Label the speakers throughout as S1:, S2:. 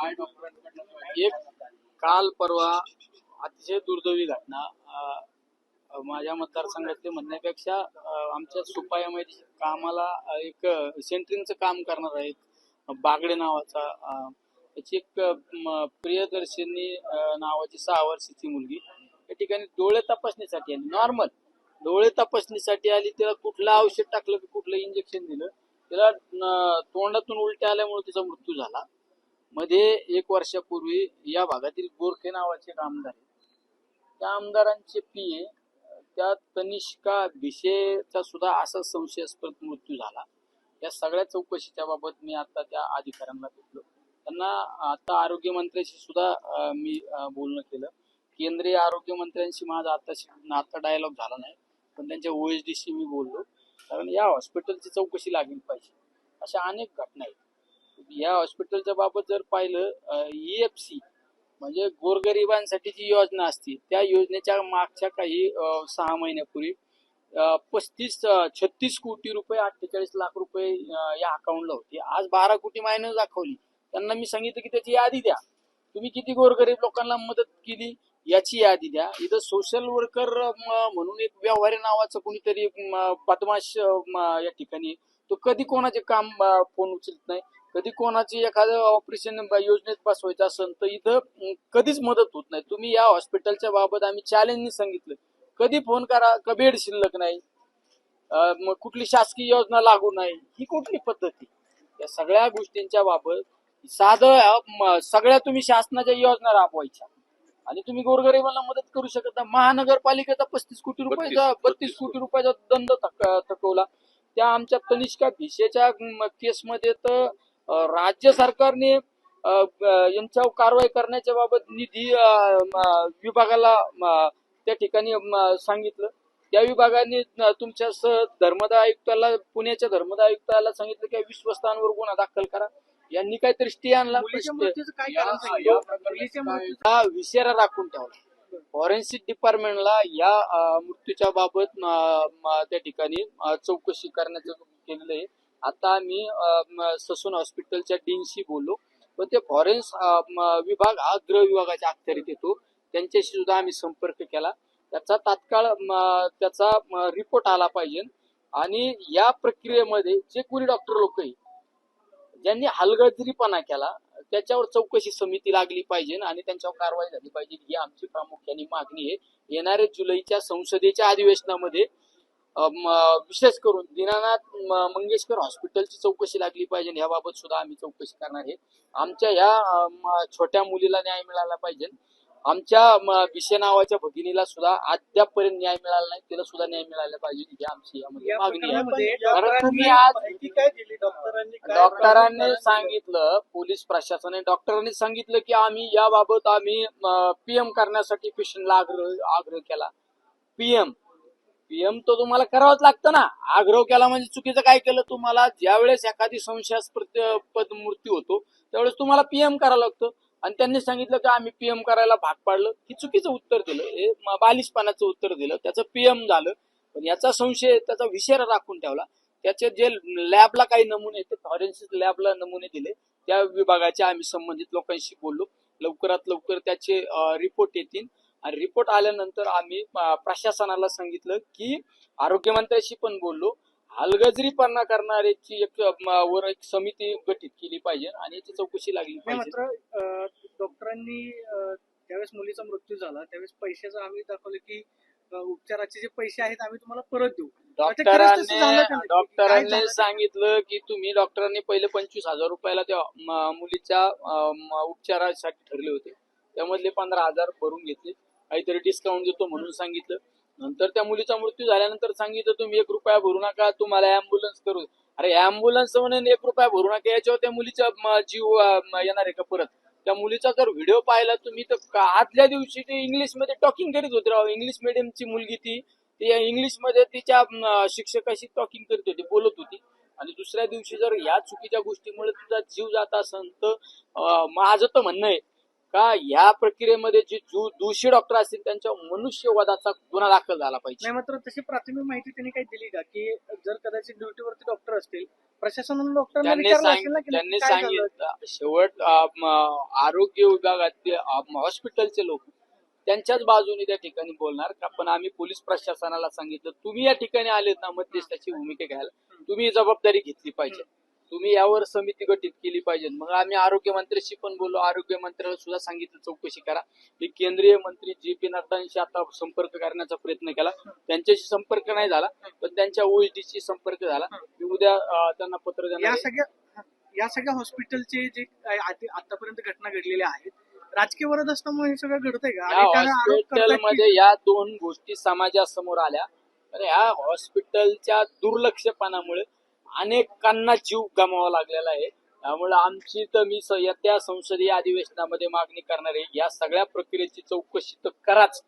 S1: एक काल परवा अतिशय दुर्दैवी घटना माझ्या मतदारसंघातले म्हणण्यापेक्षा आमच्या सुपायामध्ये कामाला एक सेंटरिंगचं काम करणार आहे बागडे नावाचा त्याची एक प्रियदर्शनी नावाची 6 वर्षाची मुलगी या ठिकाणी डोळे तपासणीसाठी आली. नॉर्मल डोळे तपासणीसाठी आली. त्याला कुठलं औषध टाकलं की कुठलं इंजेक्शन दिलं, त्याला तोंडातून उलट्या आल्यामुळे तिचा मृत्यू झाला. मध्ये 1 वर्षापूर्वी या भागातील गोरखे नावाचे एक आमदार आहेत. त्या आमदारांचे पीए त्या तनिष्का भिशेचा सुद्धा असा संशयास्पद मृत्यू झाला. या सगळ्या चौकशीच्या बाबत मी आता त्या अधिकाऱ्यांना भेटलो. त्यांना आता आरोग्य मंत्र्यांशी सुद्धा मी बोलणं केलं. केंद्रीय आरोग्य मंत्र्यांशी माझा आता डायलॉग झाला नाही, पण त्यांच्या ओएसडीशी मी बोललो. कारण या हॉस्पिटलची चौकशी लागली पाहिजे. अशा अनेक घटना आहेत. या हॉस्पिटलच्या बाबत जर पाहिलं, EFC म्हणजे गोरगरिबांसाठी जी योजना असते त्या योजनेच्या मागच्या काही 6 महिन्यापूर्वी 36 कोटी रुपये 48 लाख रुपये या अकाउंटला होते. आज 12 कोटी मायनस दाखवली. त्यांना मी सांगितलं की त्याची यादी द्या, तुम्ही किती गोरगरीब लोकांना मदत केली याची यादी द्या. इथं सोशल वर्कर म्हणून एक व्यवहारी नावाचं कोणीतरी बदमाश या ठिकाणी, तो कधी कोणाचे काम फोन उचलत नाही, कधी कोणाची एखादं ऑपरेशन योजनेत बसवायचं असेल तर इथं कधीच मदत होत नाही. तुम्ही या हॉस्पिटलच्या बाबत आम्ही चॅलेंजनी सांगितलं, कधी फोन करा का बेड शिल्लक नाही, मग कुठली शासकीय योजना लागू नाही, ही कुठली पद्धती. या सगळ्या गोष्टींच्या बाबत साधं सगळ्या तुम्ही शासनाच्या योजना राबवायच्या आणि तुम्ही गोरगरिबांना मदत करू शकत नाही. महानगरपालिकेचा 35 कोटी रुपयाचा 32 कोटी रुपयाचा दंड थकवला. त्या आमच्या तनिष्का भिशेच्या केसमध्ये तर राज्य सरकारने यांच्यावर कारवाई करण्याच्या बाबत निधी विभागाला त्या ठिकाणी सांगितलं. त्या विभागाने तुमच्या धर्मदाय आयुक्ताला, पुण्याच्या धर्मदाय आयुक्ताला सांगितलं की विश्वस्तांवर गुन्हा दाखल करा. यांनी काहीतरी स्टे आणला, विषयाला राखून ठेवला. फॉरेन्सिक डिपार्टमेंटला या मृत्यूच्या बाबत त्या ठिकाणी चौकशी करण्याचं केलेलं आहे. आता मी ससून हॉस्पिटलच्या डीनशी बोललो, पण ते फॉरेन्स विभाग हा गृह विभागाच्या अखत्यारीत येतो. त्यांच्याशी सुद्धा आम्ही संपर्क केला. त्याचा तात्काळ त्याचा रिपोर्ट आला पाहिजे आणि या प्रक्रियेमध्ये जे कोणी डॉक्टर लोक आहे ज्यांनी हलगर्जीपणा केला त्याच्यावर चौकशी समिती लागली पाहिजे आणि त्यांच्यावर कारवाई झाली पाहिजे. ही आमची प्रामुख्याने मागणी आहे. येणाऱ्या जुलैच्या संसदेच्या अधिवेशनामध्ये विशेष करून दीनानाथ मंगेशकर हॉस्पिटलची चौकशी लागली पाहिजे. याबाबत सुद्धा आम्ही चौकशी करणार आहे. आमच्या या छोट्या मुलीला न्याय मिळाला पाहिजे. आमच्या भिशे नावाच्या भगिनीला सुद्धा अद्यापपर्यंत न्याय मिळाला नाही, तिला सुद्धा न्याय मिळाला पाहिजे ही आमची मागणी आहे. कारण तुम्ही आज डॉक्टरांनी सांगितलं, पोलीस प्रशासनाने डॉक्टरांनी सांगितलं की आम्ही याबाबत PM करण्यासाठी पेशंटला आग्रह केला. पीएम तो तुम्हाला करावंच लागतं ना. आग्रह केला म्हणजे चुकीचं काय केलं? तुम्हाला ज्यावेळेस एखादी संशयास्पद मृत्यू होतो त्यावेळेस तुम्हाला PM करावं लागतं आणि त्यांनी सांगितलं की आम्ही PM करायला भाग पाडलं. ही चुकीचं उत्तर दिलं, हे बालिशपणाचं उत्तर दिलं. त्याचं PM झालं, पण याचा संशय त्याचा विषय राखून ठेवला. त्याचे जे लॅबला काही नमुने ते फॉरेन्सिक लॅबला नमुने दिले. त्या विभागाच्या आम्ही संबंधित लोकांशी बोललो. लवकरात लवकर त्याचे रिपोर्ट येतील आणि रिपोर्ट आल्यानंतर आम्ही प्रशासनाला सांगितलं की आरोग्यमंत्र्यांशी पण बोललो, हलगर्जीपणा करणाऱ्याची एक समिती गठीत केली पाहिजे आणि याची चौकशी लागली पाहिजे.
S2: मात्र डॉक्टरांनी ज्यावेळेस मुलीचा मृत्यू झाला त्यावेळेस पैशाचं आम्ही दाखवलं की उपचाराचे जे पैसे आहेत आम्ही तुम्हाला परत देऊ.
S1: डॉक्टरांनी सांगितलं की डॉक्टरांनी पहिले 25,000 रुपयाला त्या मुलीच्या उपचारासाठी ठरले होते, त्यामधले 15,000 भरून घेतले. काहीतरी डिस्काउंट देतो म्हणून सांगितलं. नंतर त्या मुलीचा मृत्यू झाल्यानंतर सांगितलं तुम्ही 1 रुपया भरू नका, तुम्हाला अँब्युलन्स करू. अरे अँब्युलन्स म्हणून 1 रुपया भरू नका, याच्यावर त्या मुलीचा जीव येणार आहे का परत? त्या मुलीचा जर व्हिडिओ पाहिला तुम्ही तर आदल्या दिवशी ते इंग्लिशमध्ये टॉकिंग करीत होते. राव, इंग्लिश मिडियमची मुलगी ती इंग्लिशमध्ये तिच्या शिक्षकाशी टॉकिंग करीत होती, बोलत होती. आणि दुसऱ्या दिवशी जर या चुकीच्या गोष्टीमुळे तुझा जीव जात असेल तर माझं तर म्हणणं आहे का ह्या प्रक्रियेमध्ये जे दोषी डॉक्टर असतील त्यांच्या मनुष्यवधाचा गुन्हा दाखल झाला पाहिजे.
S2: नाही, मात्र तशी प्राथमिक माहिती त्यांनी काही दिली का की जर कदाचित ड्युटीवरती डॉक्टर असतील, प्रशासनाने डॉक्टरला
S1: त्यांनी
S2: विचारलं असेल ना की
S1: त्यांनी
S2: काय झालं?
S1: सांगितलं शेवट आरोग्य विभागातले हॉस्पिटलचे लोक त्यांच्याच बाजूने त्या ठिकाणी बोलणार का, पण आम्ही पोलीस प्रशासनाला सांगितलं तुम्ही या ठिकाणी आलेत ना मध्यस्थाची भूमिका घ्यायला, तुम्ही जबाबदारी घेतली पाहिजे, तुम्ही यावर समिती गठीत केली पाहिजे. मग आम्ही आरोग्यमंत्र्यांशी पण बोललो, आरोग्य मंत्र्याला सुद्धा सांगितलं चौकशी करा. ही केंद्रीय मंत्री JP नड्डांशी आता संपर्क करण्याचा प्रयत्न केला, त्यांच्याशी संपर्क नाही झाला, पण त्यांच्या OSD संपर्क झाला. मी उद्या त्यांना पत्र देणार आहे.
S2: या सगळ्या हॉस्पिटलचे जे आतापर्यंत घटना घडलेल्या आहेत, राजकीय वरद असल्यामुळे हे सगळं घडतंय का?
S1: या हॉस्पिटलमध्ये या दोन गोष्टी समाजासमोर आल्या, तर या हॉस्पिटलच्या दुर्लक्षपणामुळे अनेकांना जीव गमावा लागलेला आहे. त्यामुळे आमची तर मी त्या संसदीय अधिवेशनामध्ये मागणी करणार आहे, या सगळ्या प्रक्रियेची चौकशी तर कराच,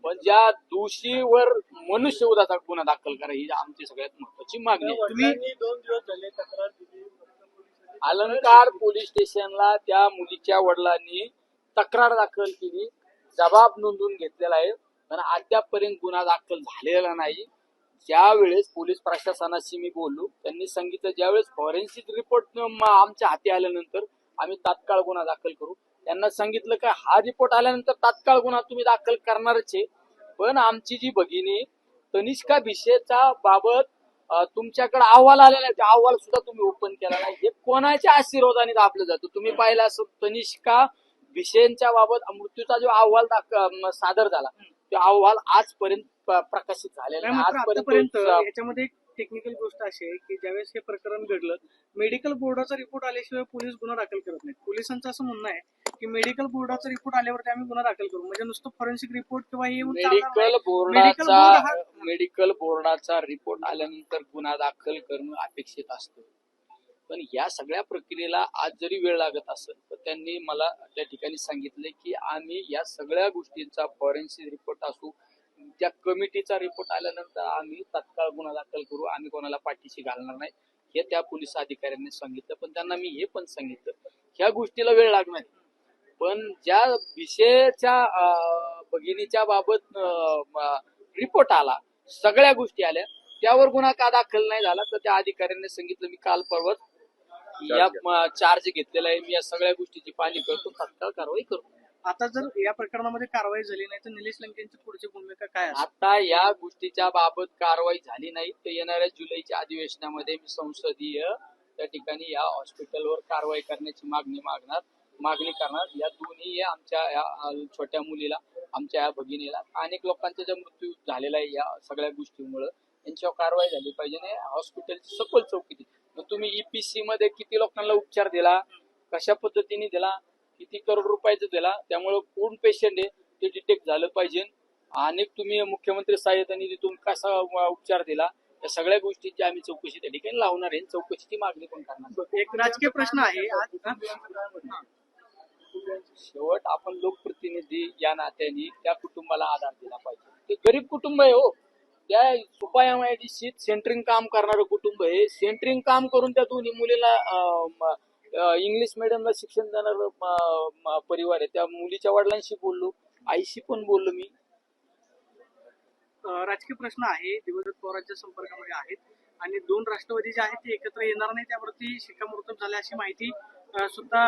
S1: पण ज्या दोषीवर मनुष्यवधाचा गुन्हा दाखल करा ही आमची सगळ्यात महत्वाची मागणी आहे.
S2: तुम्ही 2 दिवस झाले तक्रार दिली,
S1: अलंकार पोलीस स्टेशनला त्या मुलीच्या वडिलांनी तक्रार दाखल केली, जबाब नोंदवून घेतलेला आहे, पण अद्यापपर्यंत गुन्हा दाखल झालेला नाही. ज्यावेळेस पोलीस प्रशासनाशी मी बोललो, त्यांनी सांगितलं ज्यावेळेस फॉरेन्सिक रिपोर्ट आमच्या हाती आल्यानंतर आम्ही तात्काळ गुन्हा दाखल करू. त्यांना सांगितलं का हा रिपोर्ट आल्यानंतर तात्काळ गुन्हा तुम्ही दाखल करणारच आहे, पण आमची जी भगिनी तनिष्का भिशेचा बाबत तुमच्याकडे अहवाल आलेला आहे, त्या अहवाल सुद्धा तुम्ही ओपन केला नाही. हे कोणाच्या आशीर्वादाने दाबलं जातं? तुम्ही पाहिलं असं तनिष्का भिशेंच्या बाबत मृत्यूचा जो अहवाल सादर झाला, तो अहवाल आजपर्यंत प्रकाशित झालेला
S2: नाही,
S1: नाही.
S2: मात्र आतापर्यंत
S1: आजपर्यंत
S2: याच्यामध्ये एक टेक्निकल गोष्ट अशी आहे की ज्यावेळेस हे प्रकरण घडलं, मेडिकल बोर्डाचा रिपोर्ट आल्याशिवाय पोलीस गुन्हा दाखल करत नाहीत. पोलिसांचं असं म्हणणं आहे की मेडिकल बोर्डाचा रिपोर्ट आल्यावरती आम्ही गुन्हा दाखल करू, म्हणजे नुसतं फॉरेन्सिक रिपोर्ट किंवा हे येऊन चालणार नाही.
S1: मेडिकल बोर्डाचा रिपोर्ट आल्यानंतर गुन्हा दाखल करणं अपेक्षित असतं, पण या सगळ्या प्रक्रियेला आज जरी वेळ लागत असेल तर त्यांनी मला त्या ठिकाणी सांगितले की आम्ही या सगळ्या गोष्टींचा फॉरेन्सिक रिपोर्ट असू, त्या कमिटीचा रिपोर्ट आल्यानंतर आम्ही तात्काळ गुन्हा दाखल करू, आम्ही कोणाला पाठीशी घालणार नाही, हे त्या पोलीस अधिकाऱ्यांनी सांगितलं. पण त्यांना मी हे पण सांगितलं ह्या गोष्टीला वेळ लागणार, पण ज्या विषयाच्या भगिनीच्या बाबत रिपोर्ट आला, सगळ्या गोष्टी आल्या, त्यावर गुन्हा का दाखल नाही झाला, तर त्या अधिकाऱ्यांनी सांगितलं मी काल परवा या चार्ज घेतलेला आहे, मी या सगळ्या गोष्टीची पाहणी करतो, तात्काळ कारवाई करतो.
S2: आता जर या प्रकरणामध्ये कारवाई झाली नाही तर निलेश लंकेंची पुढची भूमिका काय असेल?
S1: आता या गोष्टीच्या बाबत कारवाई झाली नाही तर येणाऱ्या जुलैच्या अधिवेशनामध्ये मी संसदीय त्या ठिकाणी या हॉस्पिटलवर कारवाई करण्याची मागणी करणार. या दोन्ही आमच्या या छोट्या मुलीला, आमच्या या भगिनीला, अनेक लोकांचा जो मृत्यू झालेला आहे या सगळ्या गोष्टींमुळे, यांच्यावर कारवाई झाली पाहिजे. नाही हॉस्पिटलची सखोल चौकशी, मग तुम्ही EPC मध्ये किती लोकांना उपचार दिला, कशा पद्धतीने दिला, किती करोड रुपयाचं दिला, त्यामुळे कोण पेशंट आहे ते डिटेक्ट झालं पाहिजे. अनेक तुम्ही मुख्यमंत्री सहाय्यता निधीतून कसा उपचार दिला, या सगळ्या गोष्टींची आम्ही चौकशी त्या ठिकाणी लावणार आहे, चौकशीची मागणी पण करणार.
S2: एक राजकीय प्रश्न आहे
S1: शेवट आपण लोकप्रतिनिधी या नात्याने त्या कुटुंबाला आधार दिला पाहिजे. ते गरीब कुटुंब आहे हो, त्या सुपा MIDC सेंटरिंग काम करणारं कुटुंब आहे. सेंटरिंग काम करून त्या दोन्ही मुलीला इंग्लिश मिडियमला शिक्षण देणार परिवार आहे. त्या मुलीच्या वडिलांशी बोललो, आईशी पण बोललो मी.
S2: राजकीय प्रश्न आहे, दिवंगत पवारांच्या संपर्कामध्ये आहेत आणि 2 राष्ट्रवादी जे आहेत ते एकत्र येणार नाही, त्यावरती शिक्कामोर्तब झाले अशी माहिती सुद्धा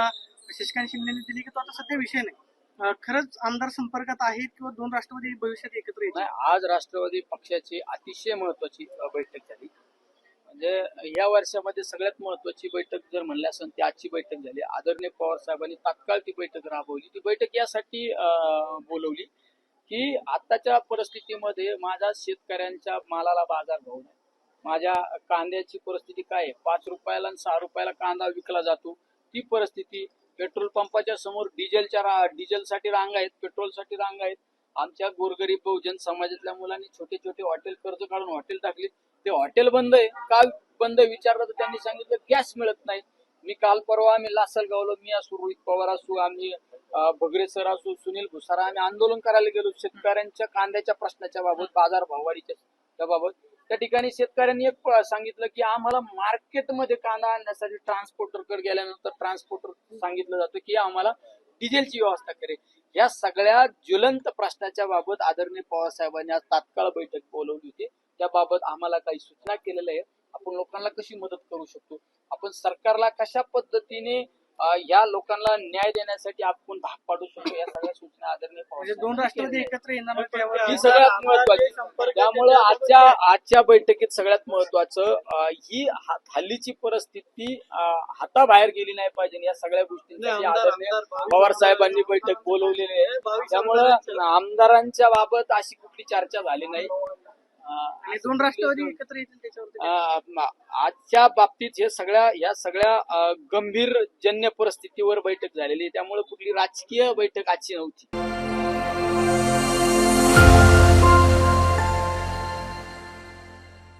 S2: शशिकांत शिंदेने दिली की तो आता सध्या विषय नाही. खरंच आमदार संपर्कात आहेत किंवा 2 राष्ट्रवादी भविष्यात एकत्र येतील?
S1: आज राष्ट्रवादी पक्षाची अतिशय महत्वाची बैठक झाली, म्हणजे या वर्षामध्ये सगळ्यात महत्वाची बैठक जर म्हणली असेल ती आजची बैठक झाली. आदरणीय पवार साहेबांनी तात्काळ ती बैठक राबवली. ती बैठक यासाठी बोलवली की आताच्या परिस्थितीमध्ये माझ्या शेतकऱ्यांच्या मालाला बाजार भाव नाही, माझ्या कांद्याची परिस्थिती काय आहे, 5 रुपयाला आणि 6 रुपयाला कांदा विकला जातो, ती परिस्थिती. पेट्रोल पंपाच्या समोर डिझेलसाठी रांगा आहेत, पेट्रोलसाठी रांगा आहेत. आमच्या गोरगरीब बहुजन समाजातल्या मुलांनी छोटे छोटे हॉटेल कर्ज काढून हॉटेल टाकली, ते हॉटेल बंद आहे. का बंद विचारलं तर त्यांनी सांगितलं गॅस मिळत नाही. मी काल परवा आम्ही लासलगावला, मी असू, रोहित पवार असू, आम्ही भगरे सर असू, सुनील भुसारा, आम्ही आंदोलन करायला गेलो शेतकऱ्यांच्या कांद्याच्या प्रश्नाच्या बाबत, बाजार भाववाढीच्या त्याबाबत. त्या ठिकाणी शेतकऱ्यांनी एक सांगितलं की आम्हाला मार्केटमध्ये कांदा आणण्यासाठी ट्रान्सपोर्टरकडे गेल्यानंतर ट्रान्सपोर्टर सांगितलं जातं की आम्हाला डिझेलची व्यवस्था करेल. या सगळ्या ज्वलंत प्रश्नाच्या बाबत आदरणीय पवार साहेबांनी आज तात्काळ बैठक बोलवली होती. त्याबाबत आम्हाला काही सूचना केलेल्या आहेत. आपण लोकांना कशी मदत करू शकतो, आपण सरकारला कशा पद्धतीने या लोकांना न्याय देण्यासाठी आपण भाग पाडू शकतो, या सगळ्या सूचना आदरणीय पवार
S2: म्हणजे दोन
S1: साहेबांनी
S2: राष्ट्रवादी
S1: केलेल्या आहेत.
S2: एकत्र येणार नाही त्यावर
S1: ही सगळ्यात महत्वाची. त्यामुळे आजच्या बैठकीत सगळ्यात महत्वाचं ही हल्लीची परिस्थिती हाताबाहेर गेली नाही पाहिजे, या सगळ्या गोष्टींसाठी आदरणीय पवार साहेबांनी बैठक बोलवलेली आहे. त्यामुळं आमदारांच्या बाबत अशी कुठली चर्चा झाली नाही.
S2: आणि दोन राष्ट्रवादी एकत्र येतील त्याच्यावर
S1: आजच्या बाबतीत या सगळ्या गंभीर जन्य परिस्थितीवर बैठक झालेली आहे. त्यामुळे कुठली राजकीय बैठक आजची नव्हती.